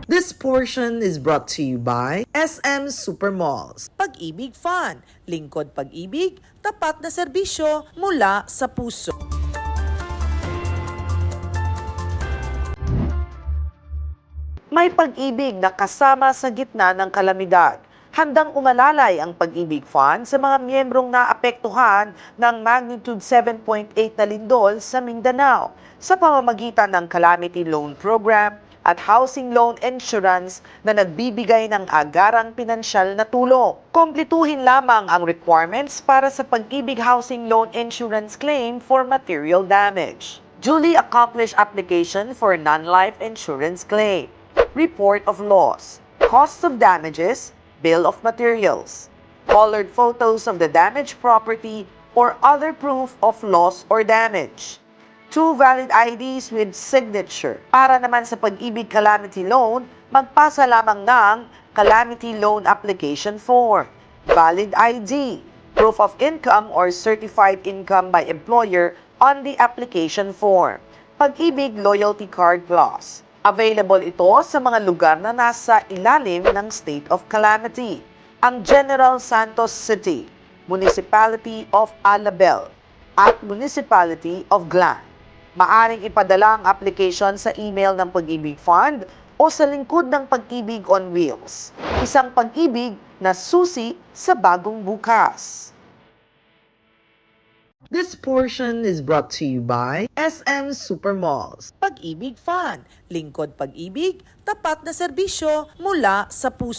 This portion is brought to you by SM Supermalls. Pag-ibig Fund, lingkod pag-ibig, tapat na serbisyo mula sa puso. May pag-ibig na kasama sa gitna ng kalamidad. Handang umalalay ang Pag-ibig Fund sa mga miyembrong naapektuhan ng magnitude 7.8 na lindol sa Mindanao sa pamamagitan ng Calamity Loan Program at Housing Loan Insurance na nagbibigay ng agarang pinansyal na tulong. Kumpletuhin lamang ang requirements para sa Pag-ibig Housing Loan Insurance Claim for Material Damage. Duly accomplished application for non-life insurance claim. Report of loss, cost of damages, bill of materials, colored photos of the damaged property or other proof of loss or damage, 2 valid IDs with signature. Para naman sa Pag-ibig Calamity Loan, magpasa lamang ng Calamity Loan Application Form, valid ID, proof of income or certified income by employer on the application form, Pag-ibig Loyalty Card Plus. Available ito sa mga lugar na nasa ilalim ng state of calamity. Ang General Santos City, Municipality of Alabel, at Municipality of Glan. Maaring ipadala ang application sa email ng Pag-ibig Fund o sa lingkod ng Pag-ibig on Wheels. Isang pag-ibig na susi sa bagong bukas. This portion is brought to you by SM Supermalls. Pag-ibig Fund, lingkod pag-ibig, tapat na serbisyo mula sa puso.